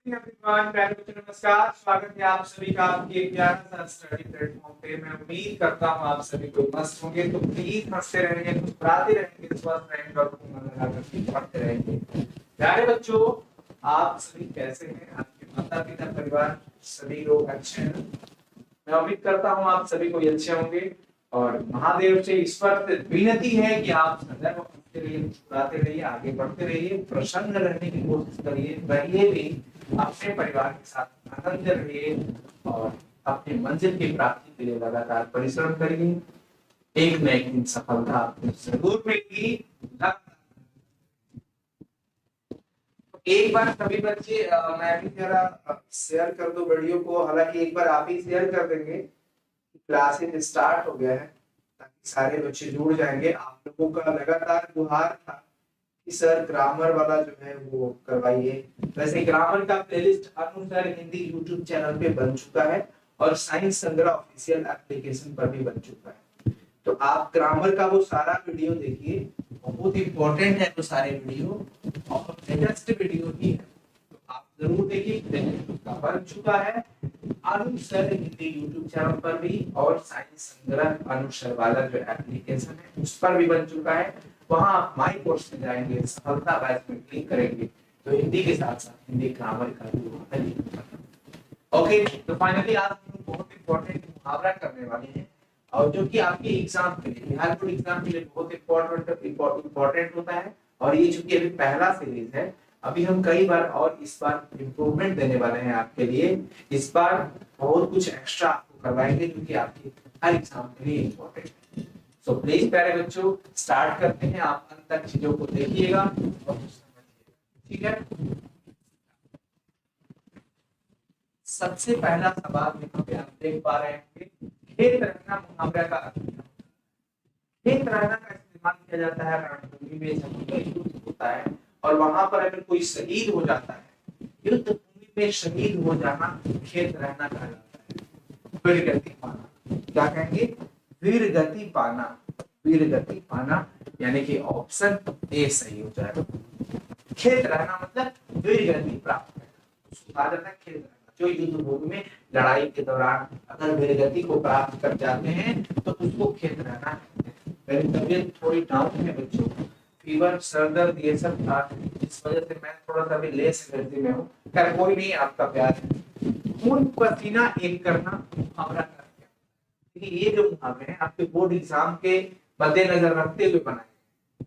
Everyone, प्यारे बच्चों नमस्कार। स्वागत है आप सभी का आपके एक प्यारा सा स्टडी प्लेटफॉर्म पे। मैं उम्मीद करता हूँ आप सभी को मस्त होंगे, तो प्लीज हंसते रहेंगे, मुस्कुराते रहेंगे, स्वस्थ रहेंगे और मन लगा करके पढ़ते रहेंगे। प्यारे बच्चों, आप सभी कैसे हैं? आपके माता पिता परिवार सभी लोग अच्छे हैं? मैं उम्मीद करता हूँ आप सभी को अच्छे होंगे और महादेव से ईश्वर से विनती है कि आप सदैव हंसते रहिए, मुस्कुराते रहिए, आगे बढ़ते रहिए, प्रसन्न रहने की कोशिश करिए, रहिए भी अपने परिवार के साथ आनंद रहिए और अपनी मंजिल की प्राप्ति के लिए लगातार परिश्रम करिए। एक न एक दिन सफलता आपको जरूर मिलेगी। एक बार सभी बच्चे मैं भी जरा शेयर कर दो वीडियो को, हालांकि एक बार आप ही शेयर कर देंगे। क्लासेस स्टार्ट हो गया है ताकि सारे बच्चे जुड़ जाएंगे। आप लोगों का लगातार गुहार था कि सर ग्रामर वाला जो है वो करवाइए। वैसे ग्रामर का प्लेलिस्ट अनुसार हिंदी यूट्यूब चैनल पे बन चुका है और साइंस संग्रह ऑफिशियल एप्लीकेशन पर भी बन चुका है। तो आप ग्रामर का वो सारा वीडियो देखिए, बहुत इंपॉर्टेंट है वो सारे वीडियो और लेटेस्ट वीडियो ही है, तो आप जरूर देखिए। प्लेलिस्ट का बन चुका है अनुसर हिंदी यूट्यूब चैनल पर भी और साइंस संग्रह अनुसर वाला जो एप्लीकेशन है उस पर भी बन चुका है। वहां आप माई कोर्स में जाएंगे, सफलता बैच में क्लिक करेंगे तो हिंदी के साथ साथ हिंदी ग्रामर का भी वहां पर। ओके, तो फाइनली आज हम बहुत इंपॉर्टेंट मुहावरा करने वाले हैं और जो कि आपके एग्जाम के लिए, बिहार बोर्ड एग्जाम के लिए बहुत इंपॉर्टेंट होता है। और ये चूंकि अभी पहला सीरीज है, अभी हम कई बार और इस बार इम्प्रूवमेंट देने वाले हैं आपके लिए। इस बार बहुत कुछ एक्स्ट्रा आपको करवाएंगे जो कि आपके हर एग्जाम के लिए इम्पोर्टेंट है। सो प्लीज प्यारे बच्चों, स्टार्ट करते हैं। आप अंत तक चीजों को देखिएगा और समझिएगा, ठीक है। सबसे पहला सवाल यहाँ पे आप देख पा रहे हैं, खेत रहना मुहावरा का अर्थ क्या? खेत रहना का इस्तेमाल किया जाता है रणभूमि में जब कोई युद्ध होता है और वहां पर अगर कोई शहीद हो जाता है, युद्ध भूमि में शहीद हो जाना खेत रहना कहा जाता है। वीर गति पाना, क्या कहेंगे? वीर गति पाना। वीर गति पाना यानी कि ऑप्शन ए सही हो जाएगा। खेत रहना मतलब वीर गति प्राप्त करना, कहा जाता है खेत रहना। जो युद्ध भूमि में लड़ाई के दौरान अगर वीर गति को प्राप्त कर जाते हैं तो उसको खेत रहना कहते हैं। मेरी तबीयत थोड़ी डाउन है बच्चों, फीवर, सर दर्द ये सब था, इस वजह से मैं थोड़ा सा भी लेस एनर्जी में हूँ। खैर कोई नहीं, आपका प्यार है। खून पसीना एक करना मुहावरा कर क्या? देखिए ये जो मुहावरे हैं आपके बोर्ड एग्जाम के मद्देनजर रखते हुए बनाए,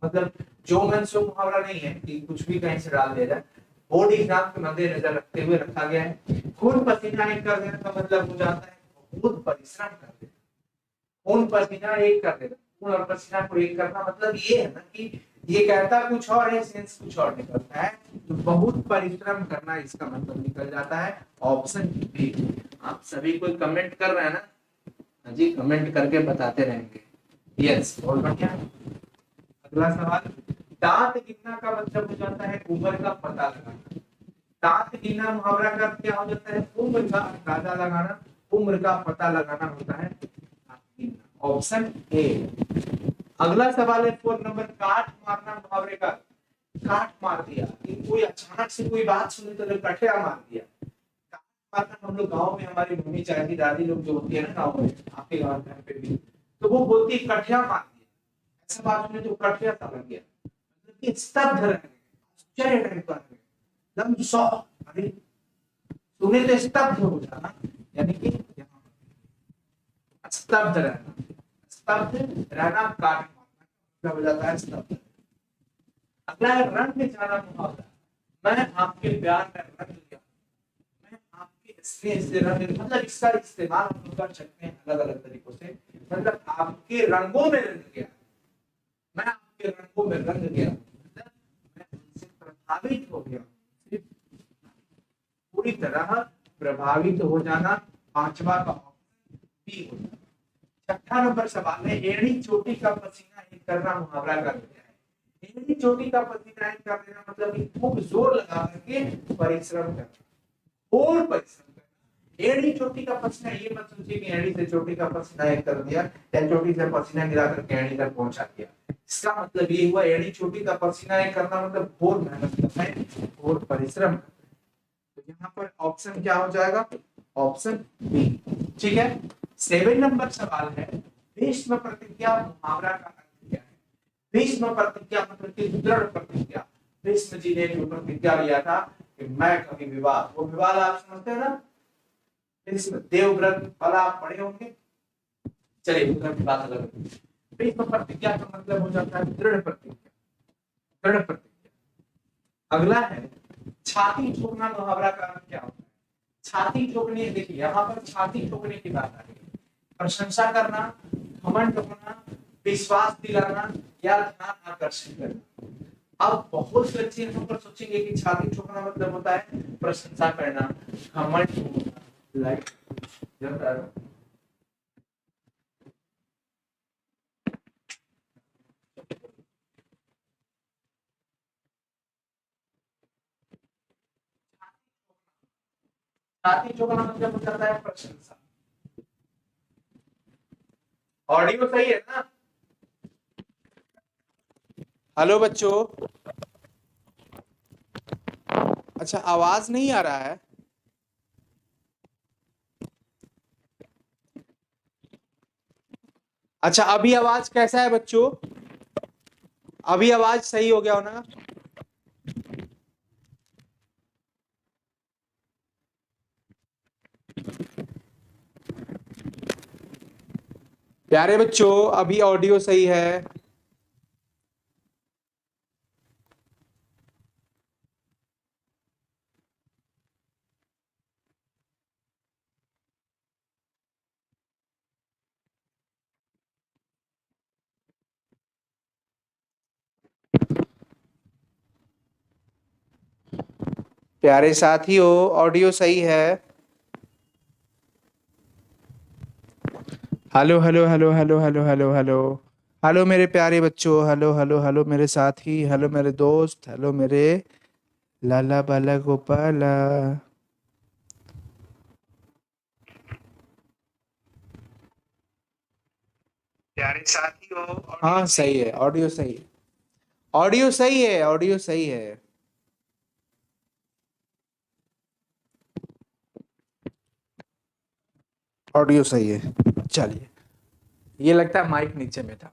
मतलब जो मन सो मुहावरा नहीं है कि कुछ भी कहीं से डाल दिया जाए। बोर्ड एग्जाम के मद्देनजर रखते हुए रखा गया है। खून पसीना एक कर देना का मतलब हो जाता है बहुत परिश्रम कर देना। खून पसीना एक कर देना, खून और पसीना को एक करना मतलब ये है ना कि ये कहता कुछ और है, सेंस कुछ और निकलता है। तो बहुत परिश्रम करना इसका मतलब निकल जाता है। Option B. आप सभी कोई कमेंट कर रहे हैं ना? हाँ जी, कमेंट करके बताते रहेंगे। यस, बहुत बढ़िया। अगला सवाल, दांत गिनना का मतलब हो जाता है उम्र का पता लगाना। दांत गिनना मुहावरा का क्या हो जाता है? उम्र का अंदाजा लगाना, उम्र का पता लगाना होता है ऑप्शन ए। अगला सवाल है 4 नंबर, काट मारना मुहावरे का। काट मार दिया, कोई अचानक से कोई बात सुनी तो कठिया मार दिया। काट मारना हम लोग गांव में, हमारी मम्मी चाची दादी लोग जो होती है ना गांव में, आपके गांव पे भी, तो वो बोलती है कठिया मार दिया। ऐसा बात सुनी तो कठिया सा लग गया, मतलब स्तब्ध रह गए, एकदम सौ, अरे सुने तो स्तब्ध हो जाना, यानी कि स्तब्ध रहना। स्तब्ध रहना काट मारना हो जाता है स्तब्ध। अगला है रंग जाना मुहावरा। मैं आपके प्यार में रंग गया, मैं आपके स्नेह से रंग, मतलब इसका इस्तेमाल हम लोग कर सकते हैं अलग अलग तरीकों से। मतलब आपके रंगों में रंग गया, मैं आपके रंगों में रंग गया, मतलब मैं उनसे प्रभावित हो गया, पूरी तरह प्रभावित हो जाना। पांचवा का ऑप्शन बी हो जाना। छठा नंबर सवाल है, एड़ी चोटी का पसीना एक करना मुहावरा का क्या है? एड़ी चोटी का पसीना एक कर देना मतलब कि खूब जोर लगा करके परिश्रम करना, और परिश्रम करना। एड़ी चोटी का पसीना, ये मत सोचिए कि एड़ी से चोटी का पसीना एक कर दिया या चोटी से पसीना गिरा करके एड़ी तक पहुंचा दिया। इसका मतलब ये हुआ एड़ी चोटी का पसीना एक करना मतलब घोर मेहनत करना है, घोर परिश्रम। तो यहाँ पर ऑप्शन क्या हो जाएगा, ऑप्शन बी। ठीक है, 7 नंबर सवाल है, भीष्म प्रतिज्ञा मुहावरा का अर्थ क्या है। भीष्म प्रतिज्ञा मतलब कि दृढ़ प्रतिज्ञा। भीष्म जी ने जो प्रतिज्ञा लिया था कि मैं कभी विवाद, वो विवाद आप समझते हैं ना, भीष्म देवव्रत वाला आप पढ़े होंगे। चलिए उधर की बात अलग है। भीष्म प्रतिज्ञा का मतलब हो जाता है दृढ़ प्रतिज्ञा, दृढ़ प्रतिज्ञा। अगला है छाती ठोकना मुहावरा का अर्थ क्या होता है। छाती ठोकने, देखिए यहाँ पर छाती ठोकने की बात आ रही है। प्रशंसा करना, घमंड होना, विश्वास दिलाना या ध्यान आकर्षित करना। अब बहुत से बच्चे यहाँ पर सोचेंगे कि छाती ठोकना मतलब होता है प्रशंसा करना, घमंड होना, लाइक छाती ठोकना मतलब हो जाता है प्रशंसा। ऑडियो सही है ना? हेलो बच्चों, अच्छा आवाज नहीं आ रहा है? अच्छा अभी आवाज कैसा है बच्चों? अभी आवाज सही हो गया हो ना? प्यारे बच्चों अभी ऑडियो सही है? प्यारे साथियों ऑडियो सही है? Hello hello hello hello hello hello hello hello मेरे प्यारे बच्चों, हेलो हेलो हेलो मेरे साथी, हेलो मेरे दोस्त, हेलो मेरे लाला बाला गोपाला। प्यारे साथियों हाँ सही है, ऑडियो सही है, ऑडियो सही है, ऑडियो सही है। ऑडियो सही है। चलिए, ये लगता है माइक नीचे में था।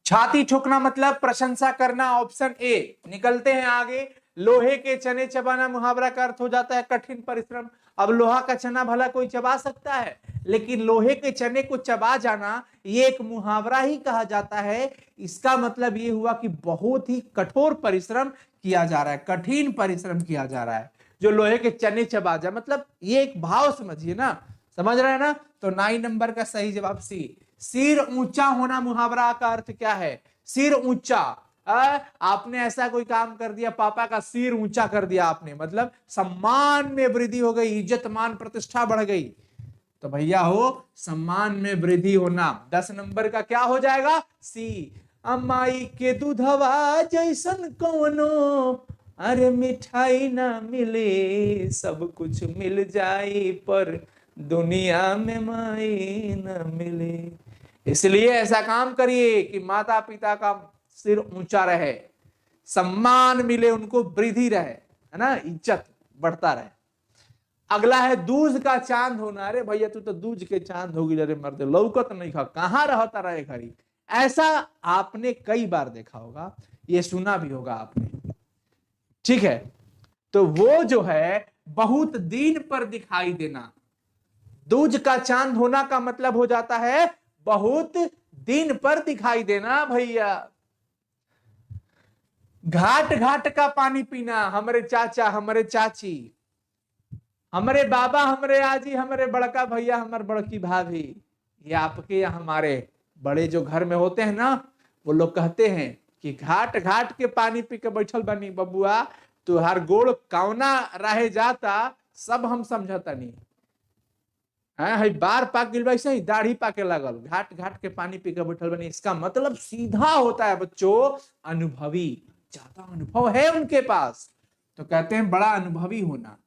छाती ठोकना मतलब प्रशंसा करना, ऑप्शन ए। निकलते हैं आगे। लोहे के चने चबाना मुहावरा का अर्थ हो जाता है कठिन परिश्रम। अब लोहा का चना भला कोई चबा सकता है, लेकिन लोहे के चने को चबा जाना ये एक मुहावरा ही कहा जाता है। इसका मतलब ये हुआ कि बहुत ही कठोर परिश्रम किया जा रहा है, कठिन परिश्रम किया जा रहा है। जो लोहे के चने चबा जाए, मतलब ये एक भाव समझिए ना, समझ रहे हैं ना? तो 9 नंबर का सही जवाब सी। सिर ऊंचा होना मुहावरा का अर्थ क्या है? सिर ऊंचा। आपने ऐसा कोई काम कर दिया, पापा का सिर ऊंचा कर दिया आपने, मतलब सम्मान में वृद्धि हो गई, इज्जत मान प्रतिष्ठा बढ़ गई। तो भैया हो सम्मान में वृद्धि होना। 10 नंबर का क्या हो जाएगा? सी। अमाई के दूधवा जैसन कौनो, अरे मिठाई ना मिले, सब कुछ मिल जाए पर दुनिया में माई ना मिले। इसलिए ऐसा काम करिए कि माता पिता का सिर ऊंचा रहे, सम्मान मिले उनको, वृद्धि रहे, है ना, इज्जत बढ़ता रहे। अगला है दूज का चांद होना। अरे भैया तू तो दूज के चांद होगी, अरे मर्द लौकत नहीं खा, कहां रहता रहे घड़ी। ऐसा आपने कई बार देखा होगा, ये सुना भी होगा आपने। ठीक है, तो वो जो है बहुत दिन पर दिखाई देना। दूज का चांद होना का मतलब हो जाता है बहुत दिन पर दिखाई देना भैया। घाट घाट का पानी पीना, हमारे चाचा, हमारे चाची, हमारे बाबा, हमारे आजी, हमारे बड़का भैया, हमारे बड़की भाभी, ये आपके या हमारे बड़े जो घर में होते हैं ना, वो लोग कहते हैं कि घाट घाट के पानी पी के बैठल बनी बबुआ, तुहार गोड़ कौना रहे जाता सब हम समझता नहीं है, बार पाक गिल वैसे ही दाढ़ी पाके लगल, घाट घाट के पानी पी के बैठल बनी। इसका मतलब सीधा होता है बच्चों अनुभवी, ज्यादा अनुभव है उनके पास, तो कहते हैं बड़ा अनुभवी होना,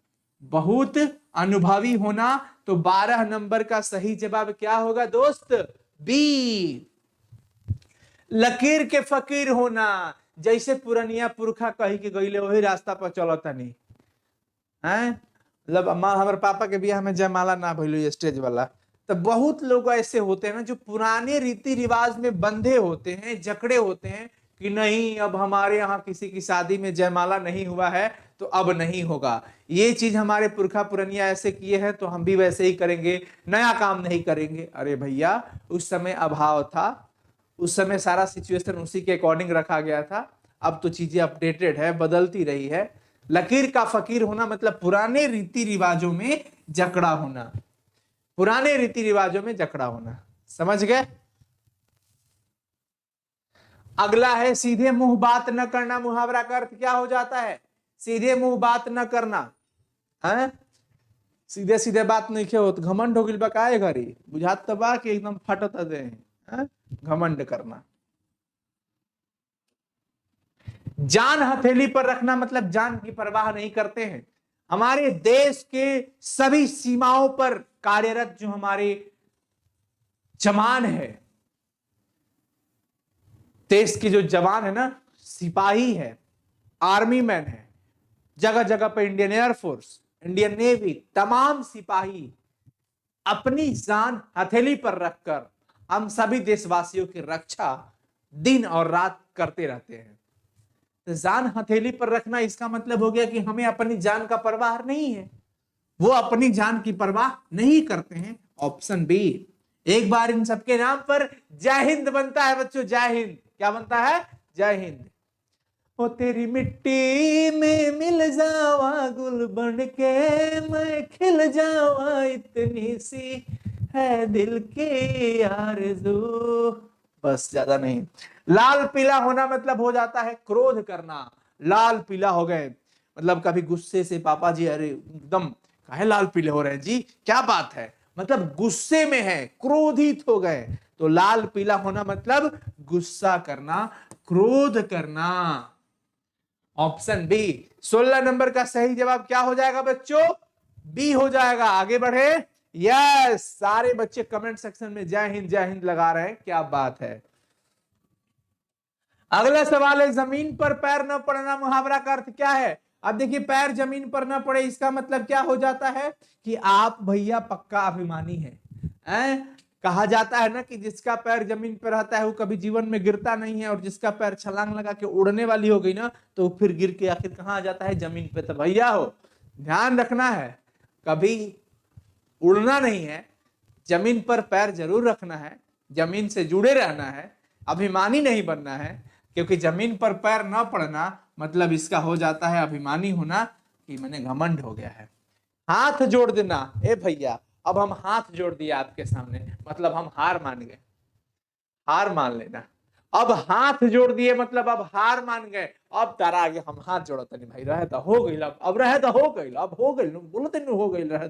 बहुत अनुभवी होना। तो 12 नंबर का सही जवाब क्या होगा दोस्त? बी। लकीर के फकीर होना, जैसे पुरनिया पुरखा कही के गईले वही रास्ता पर चलता नहीं है, मतलब हमारे पापा के बियाह में जयमाला ना भइलो स्टेज वाला। तो बहुत लोग ऐसे होते हैं ना जो पुराने रीति रिवाज में बंधे होते हैं, जकड़े होते हैं कि नहीं अब हमारे यहाँ किसी की शादी में जयमाला नहीं हुआ है तो अब नहीं होगा। ये चीज हमारे पुरखा पुरनिया ऐसे किए हैं तो हम भी वैसे ही करेंगे, नया काम नहीं करेंगे। अरे भैया, उस समय अभाव था, उस समय सारा सिचुएशन उसी के अकॉर्डिंग रखा गया था। अब तो चीजें अपडेटेड है, बदलती रही है। लकीर का फकीर होना मतलब पुराने रीति रिवाजों में जकड़ा होना, पुराने रीति रिवाजों में जकड़ा होना। समझ गए? अगला है सीधे मुंह बात न करना। मुहावरा का अर्थ क्या हो जाता है? सीधे मुंह बात न करना है। सीधे सीधे बात नहीं खे होत, घमंड हो गिल बकाए घरी, बुझात तो बा कि एकदम फटत दे हैं? घमंड करना। जान हथेली पर रखना मतलब जान की परवाह नहीं करते हैं। हमारे देश के सभी सीमाओं पर कार्यरत जो हमारे जवान है, देश की जो जवान है ना, सिपाही है, आर्मी मैन है, जगह जगह पर इंडियन एयरफोर्स, इंडियन नेवी, तमाम सिपाही अपनी जान हथेली पर रखकर हम सभी देशवासियों की रक्षा दिन और रात करते रहते हैं। तो जान हथेली पर रखना इसका मतलब हो गया कि हमें अपनी जान का परवाह नहीं है, वो अपनी जान की परवाह नहीं करते हैं। Option B. एक बार इन सबके नाम पर जय हिंद बनता है बच्चों, जय हिंद। क्या बनता है? जय हिंद। ओ तेरी मिट्टी में मिल जावा गुल बन के मैं खिल जावा, इतनी सी है दिल की आरज़ू। बस, ज्यादा नहीं। लाल पीला होना मतलब हो जाता है क्रोध करना। लाल पीला हो गए मतलब कभी गुस्से से पापा जी, अरे एकदम काहे लाल पीले हो रहे हैं जी, क्या बात है, मतलब गुस्से में है, क्रोधित हो गए। तो लाल पीला होना मतलब गुस्सा करना, क्रोध करना। Option B. 16 नंबर का सही जवाब क्या हो जाएगा बच्चों? बी हो जाएगा। आगे बढ़े। यस, सारे बच्चे कमेंट सेक्शन में जय हिंद लगा रहे हैं, क्या बात है। अगला सवाल है जमीन पर पैर न पड़ना। मुहावरा का अर्थ क्या है? अब देखिए, पैर जमीन पर न पड़े इसका मतलब क्या हो जाता है कि आप भैया पक्का अभिमानी हैं। कहा जाता है ना कि जिसका पैर जमीन पर रहता है वो कभी जीवन में गिरता नहीं है, और जिसका पैर छलांग लगा के उड़ने वाली हो गई ना तो फिर गिर के आखिर कहां आ जाता है? जमीन पे। तो भैया हो, ध्यान रखना है, कभी उड़ना नहीं है, जमीन पर पैर जरूर रखना है, जमीन से जुड़े रहना है, अभिमानी नहीं बनना है। क्योंकि जमीन पर पैर न पड़ना मतलब इसका हो जाता है अभिमानी होना, कि मैंने घमंड हो गया है। हाथ जोड़ देना। ए भैया, अब हम हाथ जोड़ दिया आपके सामने मतलब हम हार मान गए, हार मान लेना। अब हाथ जोड़ दिए मतलब अब हार मान गए। अब तारा आगे हम हाथ जोड़ता नहीं भाई, रहे तो हो गई, अब रहे तो हो गई, अब हो गई, बोलो तेन हो गई, रहे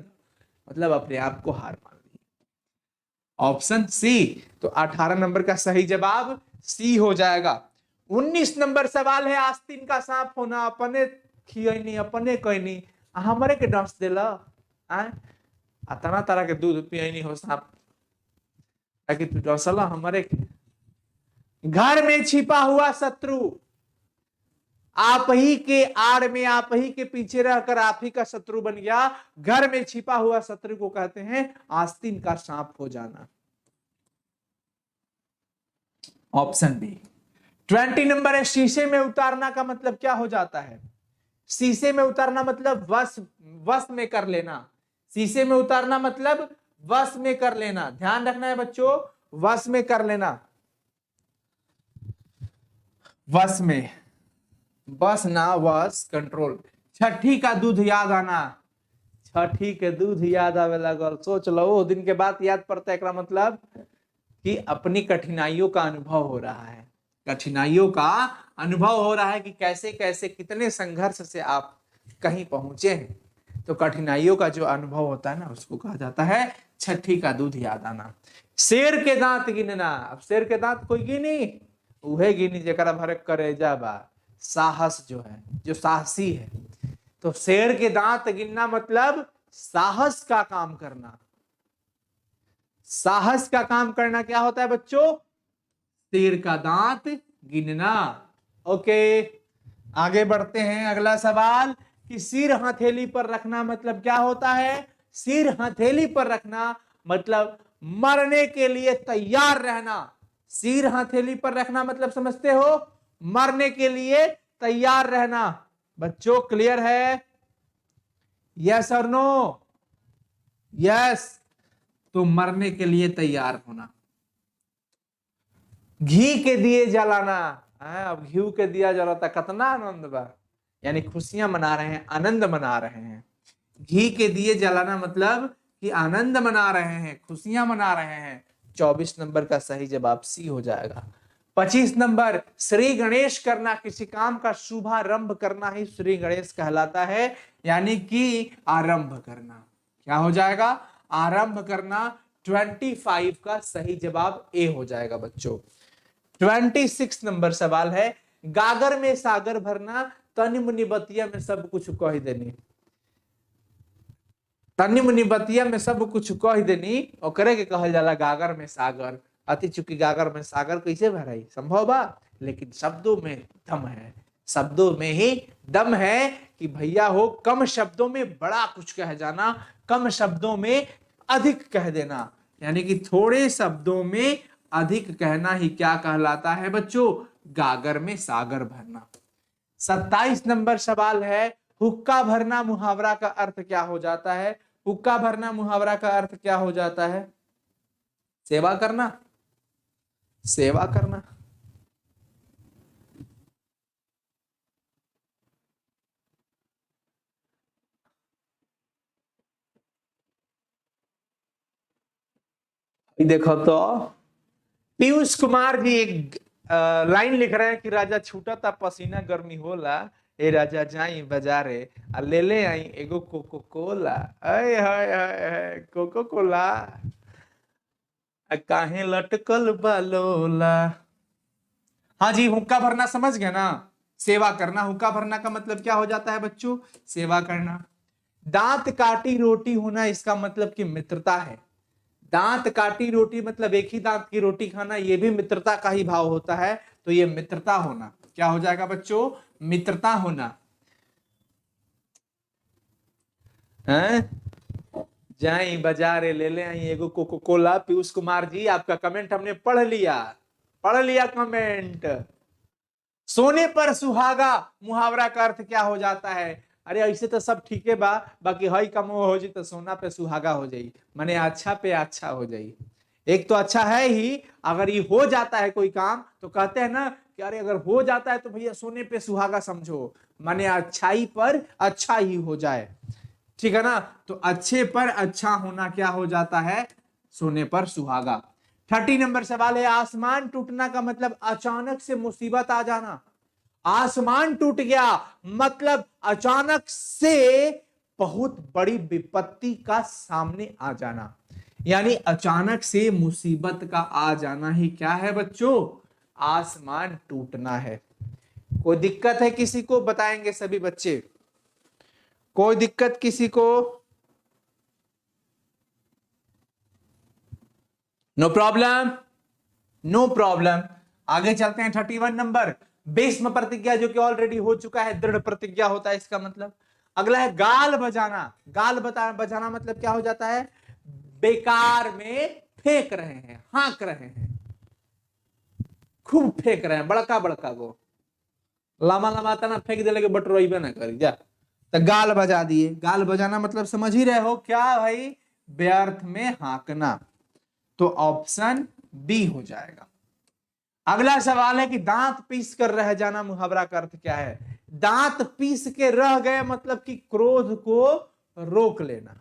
मतलब अपने आप को हार मान ली। Option C. तो 18 नंबर का सही जवाब सी हो जाएगा। 19 नंबर सवाल है आस्तीन का सांप होना। अपने खियनी अपने कहनी, हमारे के डस देला अतना तरह के दूध पियनी हो सांप, ताकि तू डसला हमारे के। घर में छिपा हुआ शत्रु, आप ही के आड़ में, आप ही के पीछे रहकर आप ही का शत्रु बन गया। घर में छिपा हुआ शत्रु को कहते हैं आस्तीन का सांप हो जाना। Option B. 20 नंबर है शीशे में उतारना का मतलब क्या हो जाता है? शीशे में उतारना मतलब वश में कर लेना। शीशे में उतारना मतलब वश में कर लेना। ध्यान रखना है बच्चों, वश में कर लेना। वश में, बस ना वश, कंट्रोल। छठी का दूध याद आना। छठी के दूध याद आवे लगल, सोच लो वो दिन के बाद याद पड़ता है। मतलब कि अपनी कठिनाइयों का अनुभव हो रहा है, कठिनाइयों का अनुभव हो रहा है कि कैसे कैसे कितने संघर्ष से आप कहीं पहुंचे हैं। तो कठिनाइयों का जो अनुभव होता है ना उसको कहा जाता है छठी का दूध याद आना। शेर के दांत गिनना। अब शेर के दांत कोई गिनी? उहे गिनी जरा भर करेजा बा। साहस जो है, जो साहसी है। तो शेर के दांत गिनना मतलब साहस का काम करना। साहस का काम करना क्या होता है बच्चों? शेर का दांत गिनना। ओके, आगे बढ़ते हैं। अगला सवाल, कि सिर हथेली पर रखना मतलब क्या होता है? सिर हथेली पर रखना मतलब मरने के लिए तैयार रहना। सिर हथेली पर रखना मतलब समझते हो? मरने के लिए तैयार रहना। बच्चों क्लियर है? यस और नो? यस। तो मरने के लिए तैयार होना। घी के दिए जलाना। अब घी के दिया जलाता कितना आनंद बा, यानी खुशियां मना रहे हैं, आनंद मना रहे हैं। घी के दिए जलाना मतलब कि आनंद मना रहे हैं, खुशियां मना रहे हैं। 24 नंबर का सही जवाब सी हो जाएगा। 25 नंबर, श्री गणेश करना, किसी काम का शुभारंभ करना ही श्री गणेश कहलाता है, यानी कि आरंभ करना। क्या हो जाएगा? आरंभ करना। 25 का सही जवाब ए हो जाएगा बच्चों। 26 नंबर सवाल है, गागर में सागर भरना, तनि मुनि बतिया में सब कुछ कह देनी। तनि मुनि बतिया में सब कुछ कह देनी, ओकरे के कहल जाला गागर में सागर। अति चुकी गागर में सागर कैसे भराई? संभव बा? लेकिन शब्दों में दम है, शब्दों में ही दम है कि भैया हो कम शब्दों में बड़ा कुछ कह जाना, कम शब्दों में अधिक कह देना, यानी कि थोड़े शब्दों में अधिक कहना ही क्या कहलाता है बच्चों? गागर में सागर भरना। 27 नंबर सवाल है, हुक्का भरना मुहावरा का अर्थ क्या हो जाता है? हुक्का भरना मुहावरा का अर्थ क्या हो जाता है? सेवा करना। सेवा करना। देखो तो पीयूष कुमार जी एक लाइन लिख रहे हैं कि राजा छूटा था पसीना गर्मी होला, ए राजा जाई बाजारे आ ले ले आई एगो कोको कोला। अय हाय हाय हाय, कोको कोला काहे लटकल बालोला। हाँ जी, हुक्का भरना समझ गए ना? सेवा करना। हुक्का भरना का मतलब क्या हो जाता है बच्चों? सेवा करना। दांत काटी रोटी होना, इसका मतलब कि मित्रता है। दांत काटी रोटी मतलब एक ही दांत की रोटी खाना, यह भी मित्रता का ही भाव होता है। तो ये मित्रता होना क्या हो जाएगा बच्चों? मित्रता होना है। जाई बाजारे ले ले आई एगो कोको कोला। पीयूष कुमार जी आपका कमेंट हमने पढ़ लिया, पढ़ लिया कमेंट। सोने पर सुहागा मुहावरा का अर्थ क्या हो जाता है? अरे ऐसे तो सब ठीक है बा, बाकी हई कम हो जी तो सोना पे सुहागा हो जाई, माने अच्छा पे अच्छा हो जाई। एक तो अच्छा है ही, अगर ये हो जाता है कोई काम तो कहते हैं ना कि अरे अगर हो जाता है तो भैया सोने पे सुहागा समझो, माने अच्छाई पर अच्छा ही हो जाए। ठीक है ना? तो अच्छे पर अच्छा होना क्या हो जाता है? सोने पर सुहागा। 30 नंबर सवाल है, आसमान टूटना का मतलब अचानक से मुसीबत आ जाना। आसमान टूट गया मतलब अचानक से बहुत बड़ी विपत्ति का सामने आ जाना, यानी अचानक से मुसीबत का आ जाना ही क्या है बच्चों? आसमान टूटना है। कोई दिक्कत है किसी को? बताएंगे सभी बच्चे। कोई दिक्कत किसी को? No problem, no problem. आगे चलते हैं। 31 नंबर, भीष्म प्रतिज्ञा, जो कि ऑलरेडी हो चुका है, दृढ़ प्रतिज्ञा होता है इसका मतलब। अगला है गाल बजाना। गाल बजाना मतलब क्या हो जाता है? बेकार में फेंक रहे हैं, हाँक रहे हैं, खूब फेंक रहे हैं, बड़का बड़का को लमा लमा तना फेंक दे लगे बटोरबे ना करी जा, तो गाल बजा दिए। गाल बजाना मतलब समझ ही रहे हो क्या भाई? व्यर्थ में हाँकना। तो ऑप्शन बी हो जाएगा। अगला सवाल है कि दांत पीस कर रह जाना मुहावरा का अर्थ क्या है? दांत पीस के रह गए मतलब कि क्रोध को रोक लेना।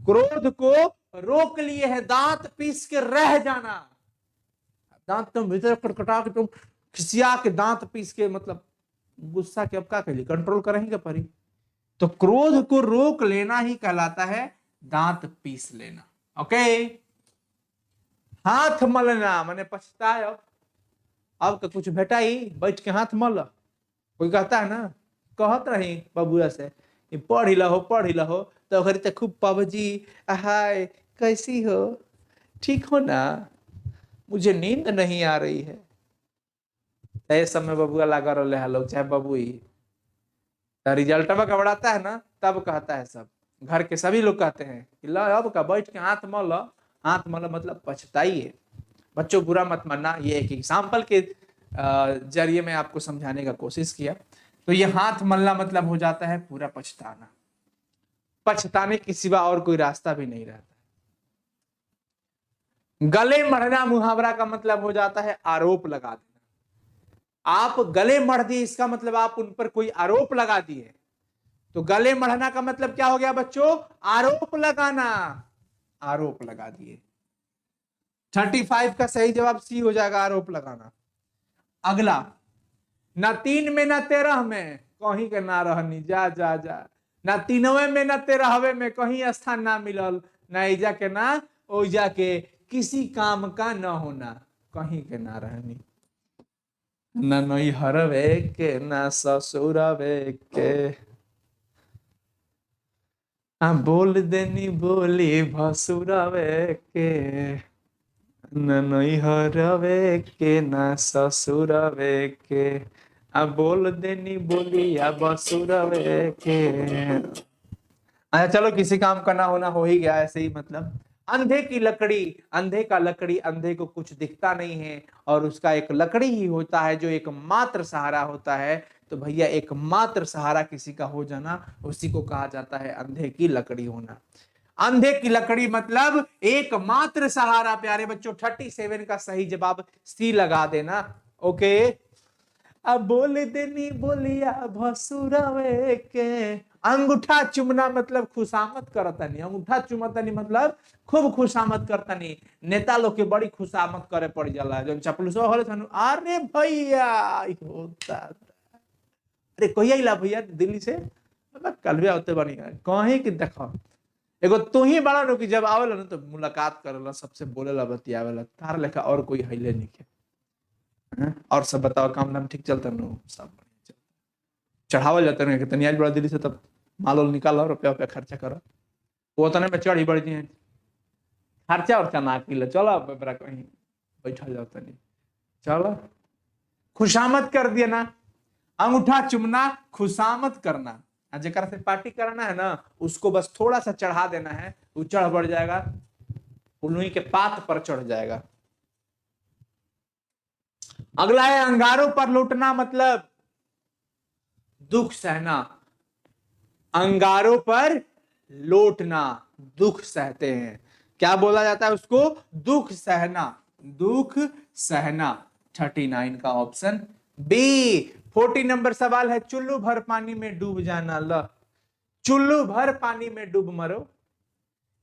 क्रोध को रोक लिए है, दांत पीस के रह जाना। दांत तुम भीतर कटकटा के तुम खिसिया के दांत पीस के मतलब गुस्सा के अब क्या करिए, कंट्रोल करेंगे परी। तो क्रोध को रोक लेना ही कहलाता है दांत पीस लेना। ओके। हाथ मलना मैंने पछताए, अब का कुछ भेटा ही बैठ के हाथ मल। कोई कहता है ना, कहत रही बबुआ से पढ़ ही लहो पढ़ ही लहो, तो घरी तो खूब पबजी, हाय कैसी हो, ठीक हो ना, मुझे नींद नहीं आ रही है। ऐसे समय बबुआ लगा रहे लोग चाहे बबुई। रिजल्टवा घबराता है ना, तब कहता है सब, घर के सभी लोग कहते हैं कि ला अब का बैठ के हाथ मल, हाथ मल मतलब पछताइए। बच्चों बुरा मत मानना, ये एक एग्जाम्पल के जरिए मैं आपको समझाने का कोशिश किया। तो ये हाथ मलना मतलब हो जाता है पूरा पछताना, पछताने के सिवा और कोई रास्ता भी नहीं रहता। गले मढ़ना मुहावरा का मतलब हो जाता है आरोप लगा देना। आप गले मढ़ दिए, इसका मतलब आप उन पर कोई आरोप लगा दिए। तो गले मढ़ना का मतलब क्या हो गया बच्चों? आरोप लगाना, आरोप लगा दिए। 35 का सही जवाब सी हो जाएगा, आरोप लगाना। अगला, न 3 में न 13 में कहीं के ना रहनी, जा जा जा, न 3वें में न 13वें में कहीं स्थान ना मिलल, न ऐजा के ना ओइजा के, किसी काम का न होना, कहीं के ना रहनी। न नैहरवे के न ससुरवे के, बोल देनी बोली भसुरवे के, न नैहरवे के न ससुरवे के, बोल देनी बोली या बसुरवे के। अच्छा चलो, किसी काम का ना होना हो ही गया, ऐसे ही मतलब। अंधे की लकड़ी, अंधे का लकड़ी, अंधे को कुछ दिखता नहीं है और उसका एक लकड़ी ही होता है जो एक मात्र सहारा होता है। तो भैया एक मात्र सहारा किसी का हो जाना, उसी को कहा जाता है अंधे की लकड़ी होना। अंधे की लकड़ी मतलब एक मात्र सहारा। प्यारे बच्चों 37 का सही जवाब सी लगा देना। ओके, अब बोल देनी बोलिया भसुरवे के। अंगूठा चुमना मतलब खुशामद करतनी, अंगूठा चुमतनी मतलब खूब खुशामद करतनी। नेता लोग के बड़ी खुशामद करे पड़ जाला, जब चपलुसवा होले थनु, अरे भैया होता, अरे कहिया इला भैया दिल्ली से, कल भी आते बनी कहीं कि देखो, एगो तू ही बड़ा नो कि जब आवेला ना तो मुलाकात करेला, सबसे बोलेला बतियावेला, तार लेखा और कोई हइले नहीं के। और सब बताओ, काम नाम ठीक चलता नो? सब चढ़ावल जाता है कि आज बड़ा दिल्ली से, तब माल निकालो, रुपया रुपया खर्चा करो, वो तो में चढ़ी बढ़ी है खर्चा और ना किलो, चलो बरा कहीं बैठा जाओ तनी, चलो खुशामद कर दिया ना। अंगूठा चुमना खुशामद करना, जेकर से पार्टी करना है ना, उसको बस थोड़ा सा चढ़ा देना है, वो चढ़ बढ़ जाएगा, उन्हीं के पात पर चढ़ जाएगा। अगला है अंगारों पर लूटना मतलब दुख सहना। अंगारों पर लौटना, दुख सहते हैं, क्या बोला जाता है उसको? दुख सहना, दुख सहना। 39 का ऑप्शन बी। 40 नंबर सवाल है, चुल्लू भर पानी में डूब जाना। ल चुल्लू भर पानी में डूब मरो,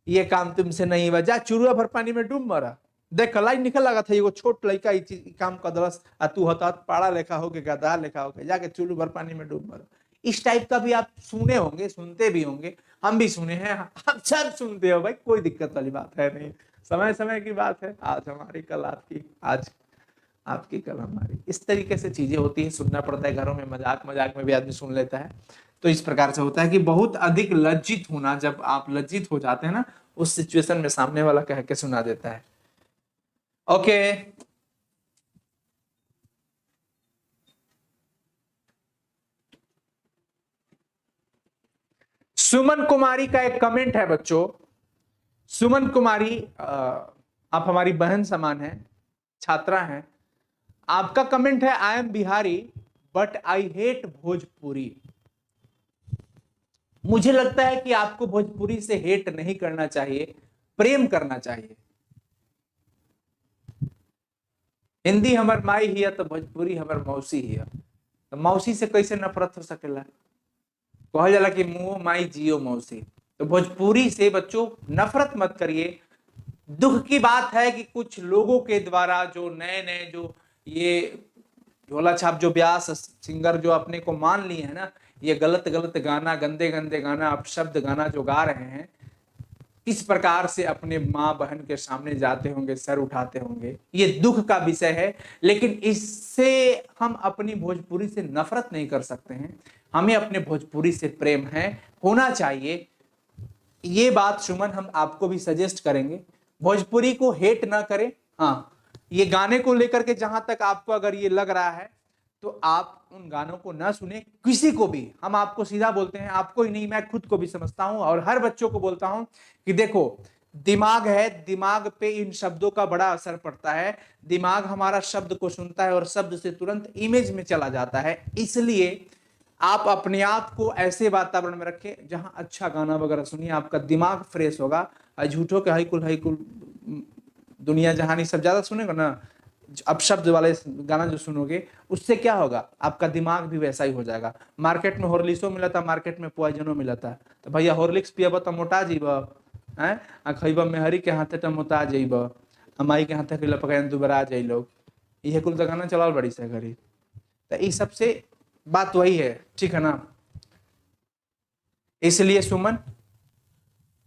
ये काम तुमसे नहीं बजा, चुल्लू भर पानी में डूब मरा। देख लाइन निकल लगा था, एगो छोट लड़का काम कर दलस, आ तू हता पाड़ा लेखा होके, गधा लेखा होके जाके चुल्लू भर पानी में डूब मरो। इस टाइप का भी आप सुने होंगे, सुनते भी होंगे, हम भी सुने हैं, आप सब सुनते हो भाई, कोई दिक्कत वाली बात है नहीं, समय समय की बात है, आज हमारी कल आपकी, आज आपकी कल हमारी, इस तरीके से चीजें होती है, सुनना पड़ता है घरों में, मजाक मजाक में भी आदमी सुन लेता है। तो इस प्रकार से होता है कि बहुत अधिक लज्जित होना, जब आप लज्जित हो जाते हैं ना, उस सिचुएशन में सामने वाला कह के सुना देता है। ओके, सुमन कुमारी का एक कमेंट है बच्चों। सुमन कुमारी, आप हमारी बहन समान है, छात्रा हैं। आपका कमेंट है, I am Bihari but I hate Bhojpuri. मुझे लगता है कि आपको भोजपुरी से हेट नहीं करना चाहिए, प्रेम करना चाहिए। हिंदी हमर माई ही है तो भोजपुरी हमर मौसी ही है, तो मौसी से कैसे नफरत हो सकेला? कहा जाला कि मुंह माई जियो मौसी। तो भोजपुरी से बच्चों नफरत मत करिए। दुख की बात है कि कुछ लोगों के द्वारा, जो नए नए जो ये झोला छाप जो व्यास सिंगर जो अपने को मान लिए है ना, ये गलत गलत गाना, गंदे गंदे गाना, अपशब्द गाना जो गा रहे हैं, किस प्रकार से अपने माँ बहन के सामने जाते होंगे, सर उठाते होंगे, ये दुख का विषय है। लेकिन इससे हम अपनी भोजपुरी से नफरत नहीं कर सकते हैं, हमें अपने भोजपुरी से प्रेम है, होना चाहिए। ये बात सुमन हम आपको भी सजेस्ट करेंगे, भोजपुरी को हेट ना करें। हाँ, ये गाने को लेकर के जहां तक आपको अगर ये लग रहा है तो आप उन गानों को ना सुने, किसी को भी। हम आपको सीधा बोलते हैं, आपको ही नहीं, मैं खुद को भी समझता हूं और हर बच्चों को बोलता हूं कि देखो, दिमाग है, दिमाग पे इन शब्दों का बड़ा असर पड़ता है। दिमाग हमारा शब्द को सुनता है और शब्द से तुरंत इमेज में चला जाता है। इसलिए आप अपने आप को ऐसे वातावरण में रखें जहां अच्छा गाना वगैरह सुनिए, आपका दिमाग फ्रेश होगा। झूठों के हाई कुल दुनिया जहानी सब ज्यादा सुनेगा ना, अब शब्द वाले गाना जो सुनोगे उससे क्या होगा, आपका दिमाग भी वैसा ही हो जाएगा। मार्केट में हॉर्लिक्सो मिला था, मार्केट में पॉइजनो मिला था, तो भैया हॉर्लिक्स पियब तो मोटा जीब है, आ खैब मेहरी के हाथे तो मोता जेब, माई के हाथे खिला पकान दुबरा जाइ लोग, ये कुल तो गाना चलाल बड़ी से घड़ी। तो इस सबसे बात वही है, ठीक है ना। इसलिए सुमन,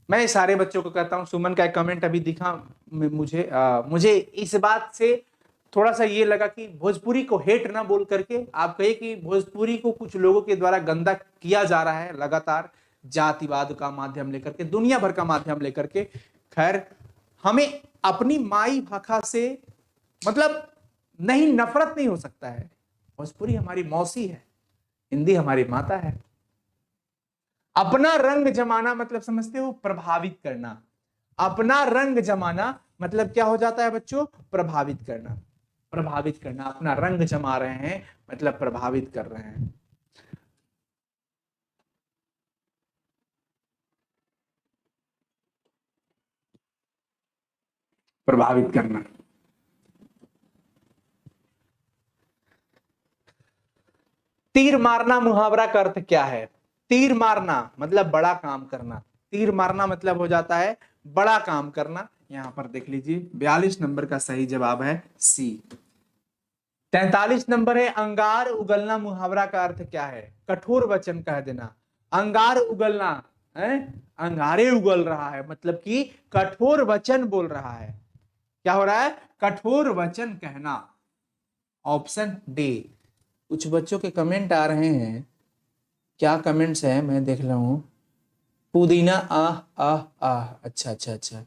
मैं सारे बच्चों को कहता हूं, सुमन का एक कमेंट अभी दिखा मुझे इस बात से थोड़ा सा ये लगा कि भोजपुरी को हेट ना बोल करके आप कहे कि भोजपुरी को कुछ लोगों के द्वारा गंदा किया जा रहा है लगातार, जातिवाद का माध्यम लेकर के, दुनिया भर का माध्यम लेकर के। खैर, हमें अपनी माई भाषा से मतलब नहीं, नफरत नहीं हो सकता है। भोजपुरी हमारी मौसी है, हिंदी हमारी माता है। अपना रंग जमाना मतलब समझते हो, प्रभावित करना। अपना रंग जमाना मतलब क्या हो जाता है बच्चों, प्रभावित करना। प्रभावित करना, अपना रंग जमा रहे हैं मतलब प्रभावित कर रहे हैं। प्रभावित करना। तीर मारना मुहावरा का अर्थ क्या है? तीर मारना मतलब बड़ा काम करना। तीर मारना मतलब हो जाता है बड़ा काम करना। यहां पर देख लीजिए, 42 नंबर का सही जवाब है सी। 43 नंबर है, अंगार उगलना मुहावरा का अर्थ क्या है? कठोर वचन कह देना। अंगार उगलना है, अंगारे उगल रहा है, मतलब कि कठोर वचन बोल रहा है। क्या हो रहा है? कठोर वचन कहना। Option D. कुछ बच्चों के कमेंट आ रहे हैं, क्या कमेंट्स हैं मैं देख रहा हूं। पुदीना आह आह आह, अच्छा अच्छा अच्छा।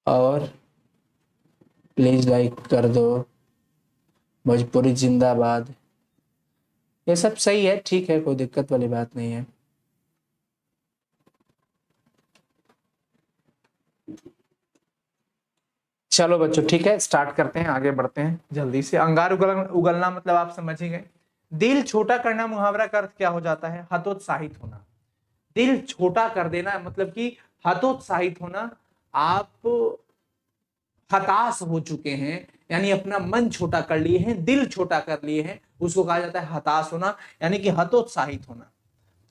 और प्लीज लाइक कर दो, भोजपुरी जिंदाबाद। ये सब सही है, ठीक है, कोई दिक्कत वाली बात नहीं है। चलो बच्चों, ठीक है, स्टार्ट करते हैं, आगे बढ़ते हैं जल्दी से। अंगार उगलना मतलब आप समझ ही गए। दिल छोटा करना मुहावरा का अर्थ क्या हो जाता है? हतोत्साहित होना। दिल छोटा कर देना मतलब कि हतोत्साहित होना। आप हताश हो चुके हैं, यानी अपना मन छोटा कर लिए हैं, दिल छोटा कर लिए हैं, उसको कहा जाता है हताश होना, यानी कि हतोत्साहित होना।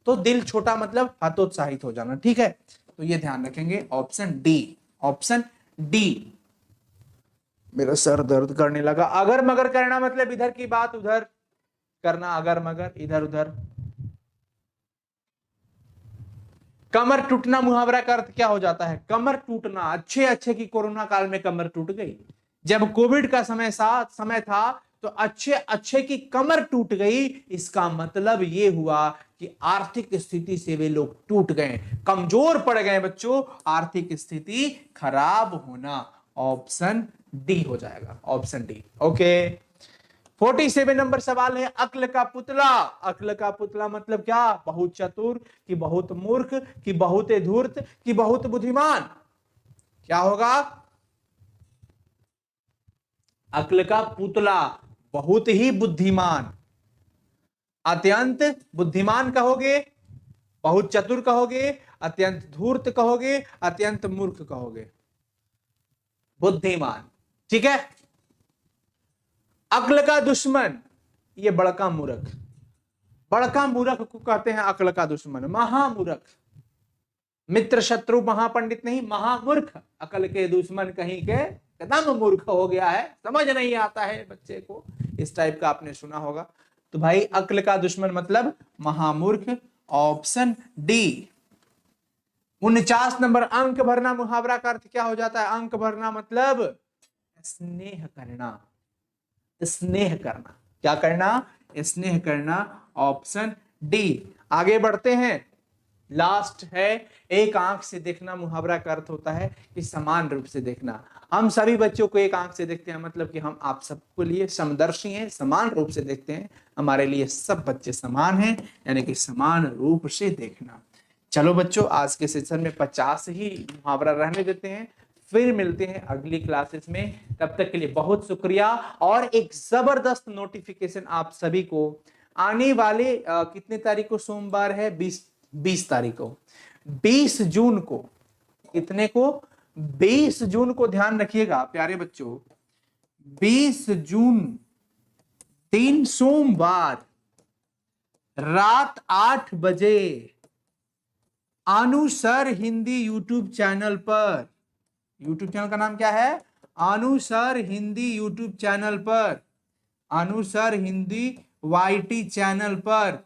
तो दिल छोटा मतलब हतोत्साहित हो जाना, ठीक है। तो ये ध्यान रखेंगे, ऑप्शन डी। Option D. मेरा सर दर्द करने लगा। अगर मगर करना मतलब इधर की बात उधर करना, अगर मगर इधर उधर। कमर टूटना मुहावरा का अर्थ क्या हो जाता है? कमर टूटना, अच्छे अच्छे की कोरोना काल में कमर टूट गई। जब कोविड का समय था तो अच्छे अच्छे की कमर टूट गई। इसका मतलब ये हुआ कि आर्थिक स्थिति से वे लोग टूट गए, कमजोर पड़ गए बच्चों। आर्थिक स्थिति खराब होना, ऑप्शन डी हो जाएगा, ऑप्शन डी। ओके। 47 नंबर सवाल है, अक्ल का पुतला। अक्ल का पुतला मतलब क्या? बहुत चतुर, कि बहुत मूर्ख, कि बहुत धूर्त, कि बहुत बुद्धिमान। क्या होगा? अक्ल का पुतला, बहुत ही बुद्धिमान। अत्यंत बुद्धिमान कहोगे, बहुत चतुर कहोगे, अत्यंत धूर्त कहोगे, अत्यंत मूर्ख कहोगे, बुद्धिमान, ठीक है। अक्ल का दुश्मन, ये बड़का मूर्ख। बड़का मूर्ख को कहते हैं अक्ल का दुश्मन, महामूर्ख। मित्र शत्रु महापंडित नहीं, महामूर्ख। अकल के दुश्मन कहीं के एकदम मूर्ख हो गया है, समझ नहीं आता है बच्चे को, इस टाइप का आपने सुना होगा। तो भाई अक्ल का दुश्मन मतलब महामूर्ख, ऑप्शन डी। 49 नंबर, अंक भरना मुहावरा का अर्थ क्या हो जाता है? अंक भरना मतलब स्नेह करना। स्नेह करना, क्या करना? स्नेह करना, ऑप्शन डी। आगे बढ़ते हैं। लास्ट है, एक आंख से देखना मुहावरा का अर्थ होता है कि समान रूप से देखना। हम सभी बच्चों को एक आंख से देखते हैं, मतलब कि हम आप सबके लिए समदर्शी हैं, समान रूप से देखते हैं। हमारे लिए सब बच्चे समान हैं, यानी कि समान रूप से देखना। चलो बच्चों, आज के सेशन में 50 ही मुहावरा रहने देते हैं, फिर मिलते हैं अगली क्लासेस में। तब तक के लिए बहुत शुक्रिया। और एक जबरदस्त नोटिफिकेशन आप सभी को, आने वाले कितने तारीख को सोमवार है, 20 तारीख को, 20 जून को, कितने को, 20 जून को, ध्यान रखिएगा प्यारे बच्चों, 20 जून दिन सोमवार रात 8 बजे अनुसर हिंदी यूट्यूब चैनल पर, यूट्यूब चैनल का नाम क्या है, अनुसर हिंदी यूट्यूब चैनल पर, अनुसर हिंदी वाईटी चैनल पर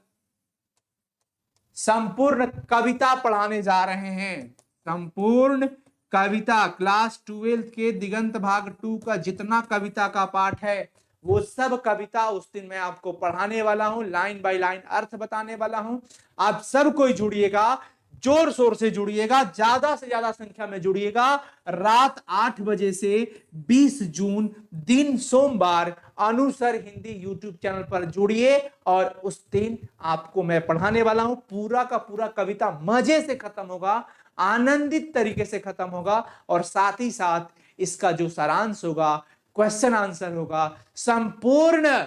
संपूर्ण कविता पढ़ाने जा रहे हैं। संपूर्ण कविता, क्लास 12 के दिगंत भाग 2 का जितना कविता का पाठ है वो सब कविता उस दिन मैं आपको पढ़ाने वाला हूं, लाइन बाय लाइन अर्थ बताने वाला हूं। आप सब कोई जुड़िएगा, जोर शोर से जुड़िएगा, ज्यादा से ज्यादा संख्या में जुड़िएगा। रात 8 बजे से 20 जून दिन सोमवार अनुसर हिंदी यूट्यूब चैनल पर जुड़िए, और उस दिन आपको मैं पढ़ाने वाला हूं। पूरा का पूरा कविता मजे से खत्म होगा, आनंदित तरीके से खत्म होगा, और साथ ही साथ इसका जो सारांश होगा, क्वेश्चन आंसर होगा, संपूर्ण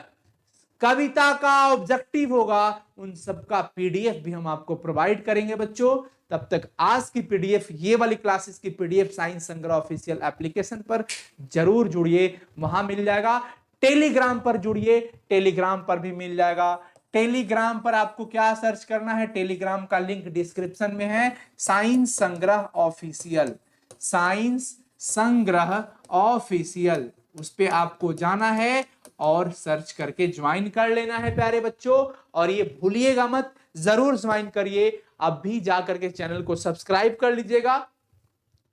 कविता का ऑब्जेक्टिव होगा, उन सबका पीडीएफ भी हम आपको प्रोवाइड करेंगे बच्चों। तब तक आज की पीडीएफ, ये वाली क्लासेस की पीडीएफ साइंस संग्रह ऑफिशियल एप्लीकेशन पर जरूर जुड़िए, वहां मिल जाएगा। टेलीग्राम पर जुड़िए, टेलीग्राम पर भी मिल जाएगा। टेलीग्राम पर आपको क्या सर्च करना है, टेलीग्राम का लिंक डिस्क्रिप्शन में है, साइंस संग्रह ऑफिशियल, साइंस संग्रह ऑफिशियल, उस पे आपको जाना है और सर्च करके ज्वाइन कर लेना है प्यारे बच्चों। और ये भूलिएगा मत, जरूर ज्वाइन करिए, अब भी जाकर के चैनल को सब्सक्राइब कर लीजिएगा।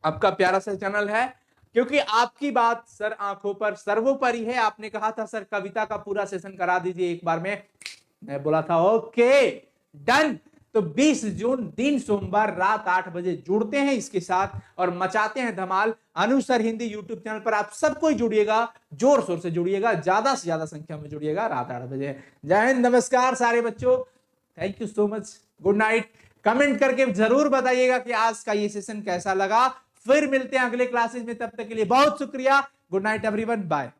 आपका प्यारा सा चैनल है, क्योंकि आपकी बात सर आंखों पर सर्वोपरि है। आपने कहा था सर कविता का पूरा सेशन करा दीजिए एक बार में, मैं बोला था ओके डन। तो 20 जून दिन सोमवार रात 8 बजे जुड़ते हैं इसके साथ और मचाते हैं धमाल। अनुसर हिंदी यूट्यूब चैनल पर आप सबको जुड़िएगा, जोर शोर से जुड़िएगा, ज्यादा से ज्यादा संख्या में जुड़िएगा रात 8 बजे। जय हिंद, नमस्कार सारे बच्चों, thank you so much, good night. Comment करके जरूर बताइएगा कि आज का ये सेशन कैसा लगा। फिर मिलते हैं अगले क्लासेस में, तब तक के लिए बहुत शुक्रिया, गुड नाइट एवरीवन, बाय।